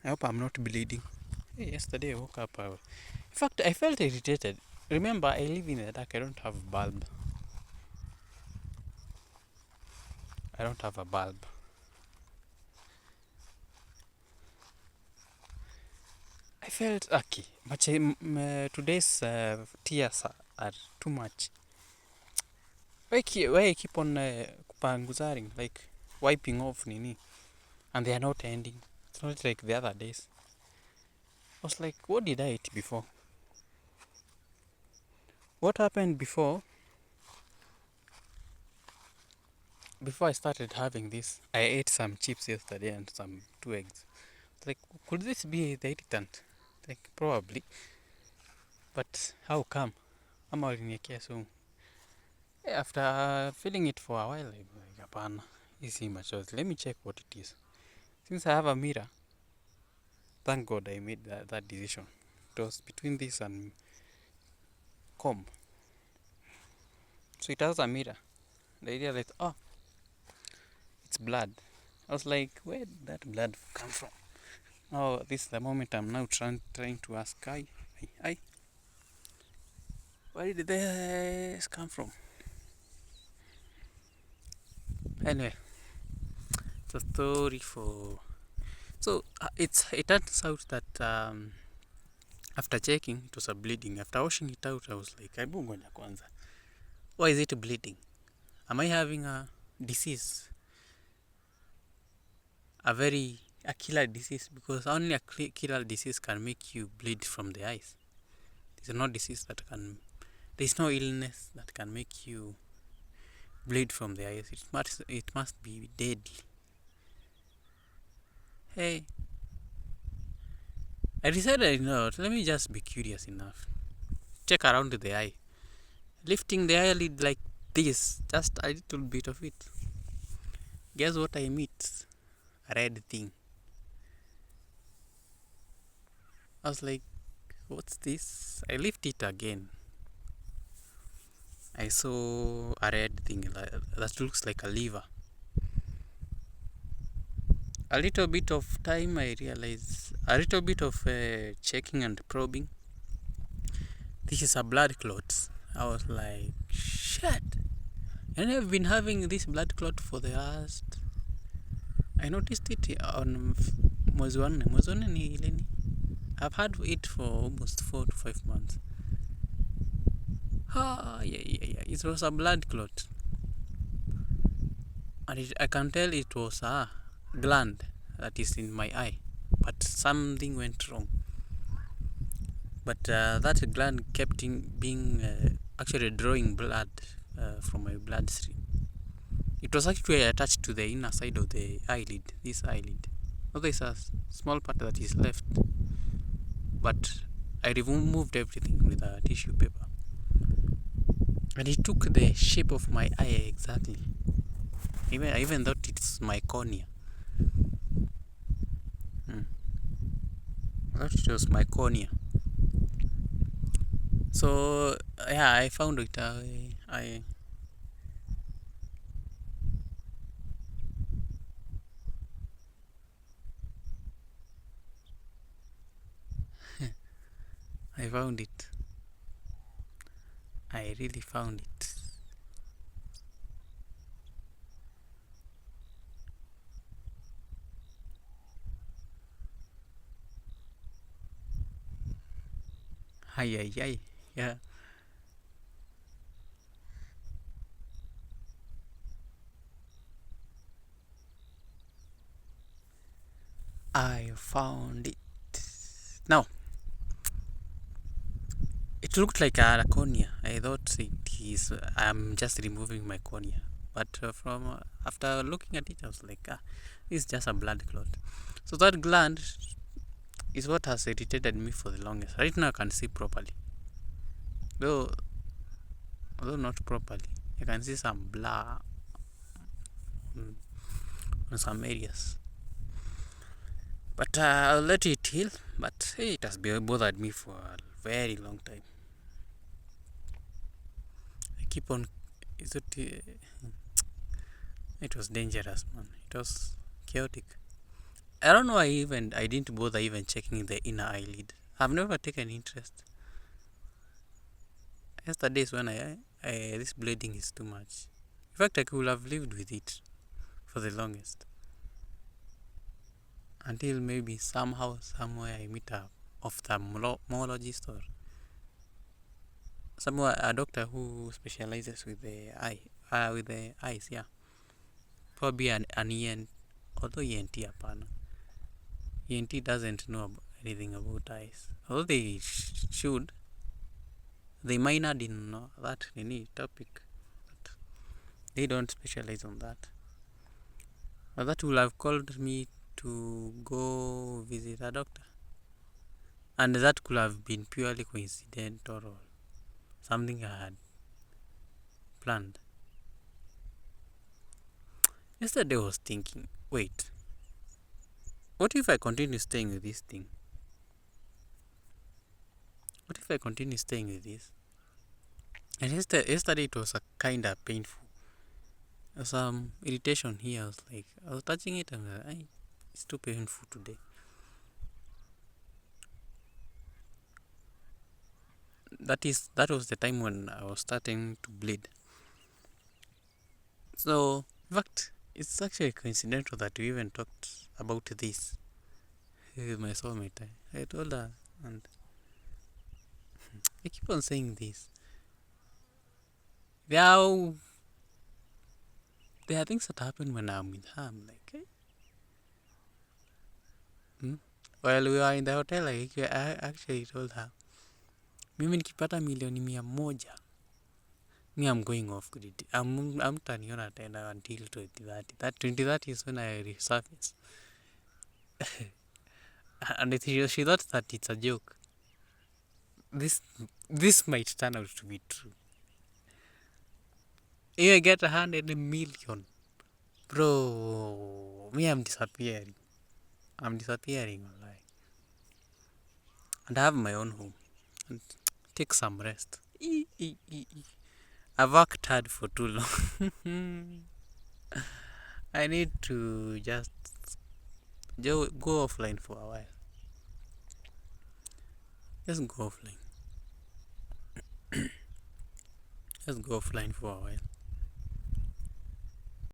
I hope I'm not bleeding. Hey, yesterday I woke up. In fact, I felt irritated. Remember, I live in the dark. I don't have bulb. I don't have a bulb. I felt lucky, but today's tears are too much. Why I keep on kupanguzaring, like wiping off nini, and they are not ending. It's not like the other days. I was like, what did I eat before? What happened before? Before I started having this, I ate some chips yesterday and some 2 eggs. Like, could this be the irritant? Like, probably. But how come? I'm aliniekea so. After feeling it for a while, I'm like, hapana, easy machozi. Let me check what it is. Since I have a mirror, thank God I made that decision. It was between this and comb. So it has a mirror. The idea that, oh, it's blood. I was like, where did that blood come from? Oh, this is the moment I'm now trying to ask, where did this come from? Anyway, it's a story for. So it turns out that after checking, it was a bleeding. After washing it out, I was like, "Aibu ngoja kwanza. Why is it bleeding? Am I having a disease? A killer disease? Because only a killer disease can make you bleed from the eyes. There's no disease that can. There's no illness that can make you bleed from the eyes. It must be deadly. Hey, I decided, let me just be curious enough. Check around the eye. Lifting the eyelid like this, just a little bit of it. Guess what I meet? A red thing. I was like, what's this? I lift it again. I saw a red thing that looks like a liver. A little bit of time, I realized, a little bit of checking and probing. This is a blood clot. I was like, shit. And I've been having this blood clot for the last. I noticed it on mwezi wa nne. Mwezi wa nne ni lini? I've had it for almost 4 to 5 months. Yeah. It was a blood clot. And I can tell it was a gland that is in my eye. But something went wrong. But that gland kept being actually drawing blood from my bloodstream. It was actually attached to the inner side of the eyelid, this eyelid. Although it's a small part that is left. But I removed everything with a tissue paper. And it took the shape of my eye exactly. I even thought it's my cornea. I thought it was my cornea. So yeah, I found it. I found it. I really found it. Ay. Yeah. I found it. Now, it looked like a cornea. I thought it is. I'm just removing my cornea. But from after looking at it, I was like, this is just a blood clot. So that gland is what has irritated me for the longest. Right now, I can see properly. Although not properly, I can see some blur on some areas. But I'll let it heal. But hey, it has bothered me for a very long time. I keep on. It was dangerous, man. It was chaotic. I don't know why I didn't bother even checking the inner eyelid. I've never taken interest. Yesterdays when this bleeding is too much. In fact, I could have lived with it for the longest. Until maybe somehow, somewhere I meet a ophthalmologist or somewhere a doctor who specializes with the eyes, yeah. Probably an ENT, although ENT apana. ENT doesn't know anything about eyes. Although they should. They minored in that topic, but they don't specialize on that. But that would have called me to go visit a doctor. And that could have been purely coincidental or something I had planned. Yesterday I was thinking, wait, what if I continue staying with this thing? What if I continue staying with this? And yesterday it was a kind of painful. Some irritation here. I was touching it and it's too painful today. That was the time when I was starting to bleed. So, in fact, it's actually coincidental that we even talked about this with my soulmate. I told her, and I keep on saying this. There are things that happen when I'm with her. I'm like, hey. While we were in the hotel, I actually told her, mimi nikipata milioni 100, me I'm going off grid. I'm turning on tena until 2030. That 2030 is when I resurface. And she thought that it's a joke. This might turn out to be true. If I get 100 million, bro, me I'm disappearing. I'm disappearing online. And I have my own home. And take some rest. I've worked hard for too long. I need to just go offline for a while. Just go offline. Just go offline for a while.